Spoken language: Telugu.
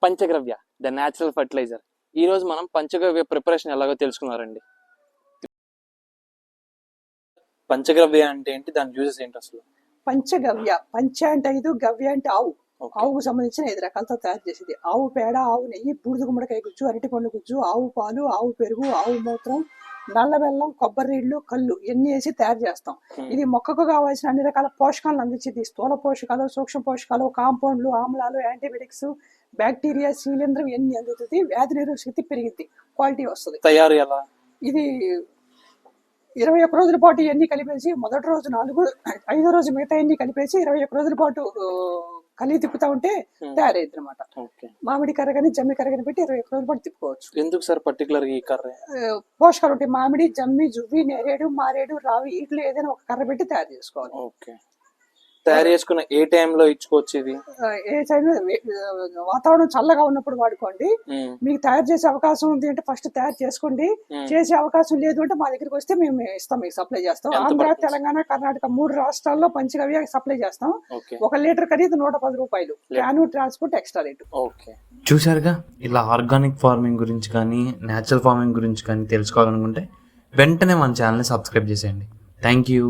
Panchagavya the natural fertiliser. ఈ రోజు మనం పంచగవ్య ప్రిపరేషన్ ఎలాగో తెలుసుకున్నారండి. పంచగవ్య అంటే ఏంటి, దాని యూజెస్ ఏంటి అసలు? పంచగవ్య, పంచ అంటే 5, గవ్య అంటే ఆవు. ఆవుకు సంబంధించిన 5 రకాలతో తయారు చేసేది. ఆవు పేడ, ఆవు నెయ్యి, బూడిద గుమ్మడికాయ గుజ్జు, అరటిపండు గుజ్జు, ఆవు పాలు, ఆవు పెరుగు, ఆవు మూత్రం, నల్ల బెల్లం, కొబ్బరి నీళ్లు, కళ్ళు ఇవన్నీ వేసి తయారు చేస్తాం. ఇది మొక్కకు కావాల్సిన అన్ని రకాల పోషకాలను అందించేది. స్థూల పోషకాలు, సూక్ష్మ పోషకాలు, కాంపౌండ్లు, ఆమ్లాలు, యాంటీబయాటిక్స్, బ్యాక్టీరియా, శీలింద్రం ఇవన్నీ అందుతుంది. వ్యాధి నిరోధక శక్తి పెరిగింది, క్వాలిటీ వస్తుంది. తయారు ఎలా? ఇది 21 రోజుల పాటు ఇవన్నీ కలిపేసి మొదటి రోజు 4, 5వ రోజు మిగతా ఎన్ని కలిపేసి 21 రోజుల పాటు కలిగి తిప్పుతా ఉంటే తయారైంది అనమాట. మామిడి కర్ర కానీ జమ్మి కర్ర కానీ పెట్టి 21 రోజుల పాటు తిప్పుకోవచ్చు. ఎందుకు సార్ పర్టికులర్ ఈ కర్ర? పోషకాలు ఉంటాయి. మామిడి, జమ్మి, జువ్వి, నేరేడు, మారేడు, రావి వీటిలో ఏదైనా ఒక కర్ర పెట్టి తయారు చేసుకోవాలి. తయారు చేసుకున్న ఏ టైంలో ఇచ్చుకోవచ్చు? ఇది ఏ టైంలో వాతావరణం చల్లగా ఉన్నప్పుడు వాడుకోండి. మీకు తయారు చేసే అవకాశం ఉంది అంటే ఫస్ట్ తయారు చేసుకోండి. చేసే అవకాశం లేదు అంటే మా దగ్గరికి వస్తే మేము ఇస్తాం, మీకు సప్లై చేస్తాం. ఆంధ్ర, తెలంగాణ, కర్ణాటక 3 రాష్ట్రాల్లో పంచగవ్య సప్లై చేస్తాం. 1 లీటర్ ఖరీదు 110 రూపాయలు. Can, transport extra rate. చూసారుగా, ఇలా ఆర్గానిక్ ఫార్మింగ్ గురించి కానీ న్యాచురల్ ఫార్మింగ్ గురించి కానీ తెలుసుకోవాలనుకుంటే వెంటనే మన ఛానల్ని సబ్స్క్రైబ్ చేసేయండి. Thank you.